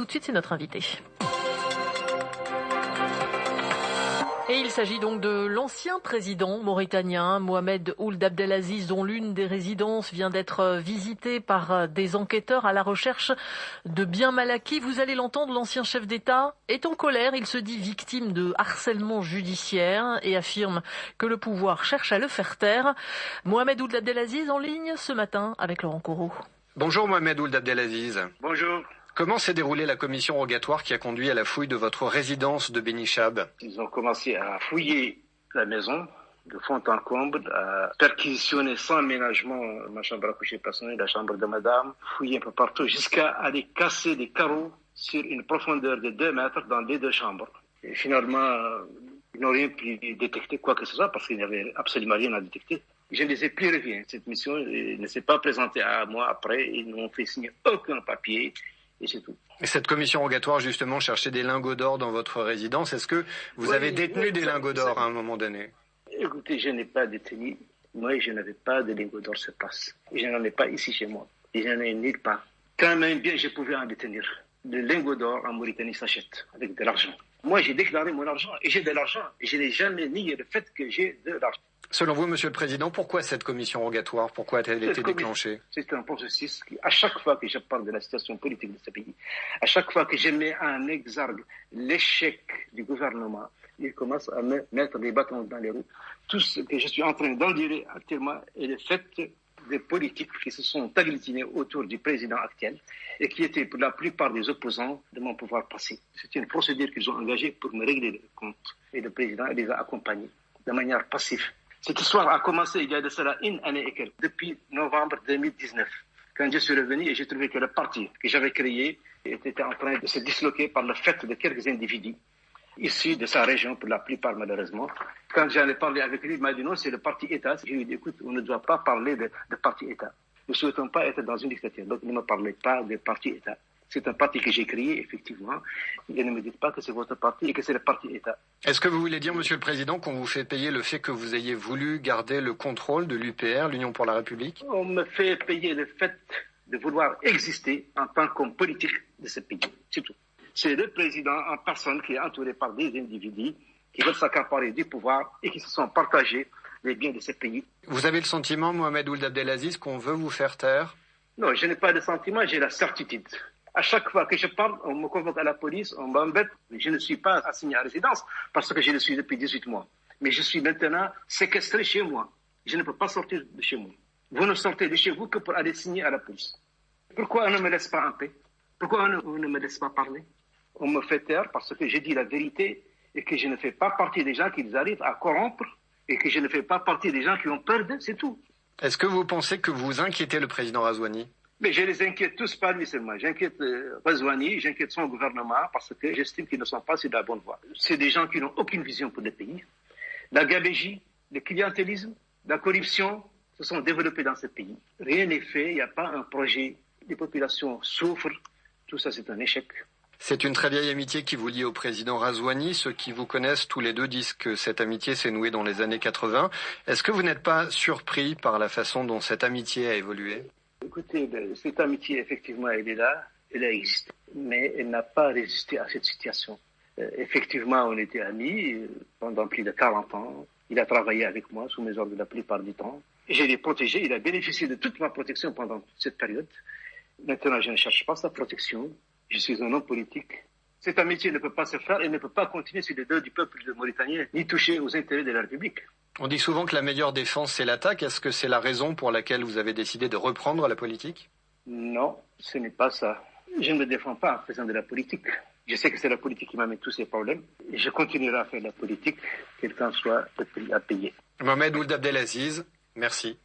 tout de suite, c'est notre invité. Et il s'agit donc de l'ancien président mauritanien, Mohamed Ould Abdelaziz, dont l'une des résidences vient d'être visitée par des enquêteurs à la recherche de biens mal acquis. Vous allez l'entendre, l'ancien chef d'État est en colère. Il se dit victime de harcèlement judiciaire et affirme que le pouvoir cherche à le faire taire. Mohamed Ould Abdelaziz en ligne ce matin avec Laurent Corot. Bonjour Mohamed Ould Abdelaziz. Bonjour. Comment s'est déroulée la commission rogatoire qui a conduit à la fouille de votre résidence de Beni Chab? Ils ont commencé à fouiller la maison de fond en comble, à perquisitionner sans ménagement ma chambre à coucher personnelle, la chambre de madame, fouiller un peu partout jusqu'à aller casser des carreaux sur une profondeur de 2 mètres dans les 2 chambres. Et finalement, ils n'ont rien pu détecter quoi que ce soit parce qu'il n'y avait absolument rien à détecter. Je ne les ai plus revus. Cette mission ne s'est pas présentée à moi après. Ils n'ont fait signer aucun papier. Et c'est tout. Et cette commission rogatoire, justement, cherchait des lingots d'or dans votre résidence. Est-ce que vous avez détenu des lingots d'or à un moment donné? Écoutez, je n'ai pas détenu. Moi, je n'avais pas de lingots d'or sur place. Je n'en ai pas ici chez moi. Et je n'en ai nulle part. Quand même bien, je pouvais en détenir. Le lingot d'or en Mauritanie s'achète avec de l'argent. Moi, j'ai déclaré mon argent et j'ai de l'argent. Et je n'ai jamais nié le fait que j'ai de l'argent. Selon vous, Monsieur le Président, pourquoi cette commission rogatoire? Pourquoi a-t-elle été déclenchée? C'est un processus qui, à chaque fois que je parle de la situation politique de ce pays, à chaque fois que je mets en exergue l'échec du gouvernement, il commence à me mettre des bâtons dans les roues. Tout ce que je suis en train d'endurer actuellement est le fait des politiques qui se sont agglutinés autour du président actuel et qui étaient pour la plupart des opposants de mon pouvoir passé. C'est une procédure qu'ils ont engagée pour me régler le compte. Et le président les a accompagnés de manière passive. Cette histoire a commencé il y a de cela 1 année et quelques, depuis novembre 2019, quand je suis revenu et j'ai trouvé que le parti que j'avais créé était en train de se disloquer par le fait de quelques individus issus de sa région, pour la plupart malheureusement. Quand j'en ai parlé avec lui, il m'a dit non, c'est le parti État. Je lui ai dit écoute, on ne doit pas parler de parti État. Nous ne souhaitons pas être dans une dictature, donc ne me parlez pas de parti État. C'est un parti que j'ai créé, effectivement. Et ne me dites pas que c'est votre parti et que c'est le parti État. Est-ce que vous voulez dire, Monsieur le Président, qu'on vous fait payer le fait que vous ayez voulu garder le contrôle de l'UPR, l'Union pour la République? On me fait payer le fait de vouloir exister en tant qu'homme politique de ce pays. C'est tout. C'est le président en personne qui est entouré par des individus qui veulent s'accaparer du pouvoir et qui se sont partagés les biens de ce pays. Vous avez le sentiment, Mohamed Ould Abdelaziz, qu'on veut vous faire taire? Non, je n'ai pas de sentiment, j'ai la certitude. À chaque fois que je parle, on me convoque à la police, on m'embête. Mais je ne suis pas assigné à résidence parce que je le suis depuis 18 mois. Mais je suis maintenant séquestré chez moi. Je ne peux pas sortir de chez moi. Vous ne sortez de chez vous que pour aller signer à la police. Pourquoi on ne me laisse pas en paix? Pourquoi on ne me laisse pas parler? On me fait taire parce que je dis la vérité et que je ne fais pas partie des gens qu'ils arrivent à corrompre et que je ne fais pas partie des gens qui ont peur d'eux, c'est tout. Est-ce que vous pensez que vous inquiétez le président Razouani? Mais je les inquiète tous, pas lui seulement. J'inquiète Razouani, j'inquiète son gouvernement parce que j'estime qu'ils ne sont pas sur la bonne voie. C'est des gens qui n'ont aucune vision pour le pays. La gabégie, le clientélisme, la corruption se sont développés dans ce pays. Rien n'est fait, il n'y a pas un projet. Les populations souffrent. Tout ça, c'est un échec. C'est une très vieille amitié qui vous lie au président Razouani. Ceux qui vous connaissent tous les deux disent que cette amitié s'est nouée dans les années 80. Est-ce que vous n'êtes pas surpris par la façon dont cette amitié a évolué? Écoutez, cette amitié, effectivement, elle est là, elle a existé, mais elle n'a pas résisté à cette situation. Effectivement, on était amis pendant plus de 40 ans. Il a travaillé avec moi sous mes ordres la plupart du temps. Je l'ai protégé, il a bénéficié de toute ma protection pendant cette période. Maintenant, je ne cherche pas sa protection. Je suis un homme politique. Cette amitié ne peut pas se faire et ne peut pas continuer sur le dos du peuple de Mauritanien, ni toucher aux intérêts de la République. On dit souvent que la meilleure défense, c'est l'attaque. Est-ce que c'est la raison pour laquelle vous avez décidé de reprendre la politique? Non, ce n'est pas ça. Je ne me défends pas en faisant de la politique. Je sais que c'est la politique qui m'amène tous ces problèmes. Et je continuerai à faire la politique, quel qu'en soit le prix à payer. Mohamed Ould Abdelaziz, merci.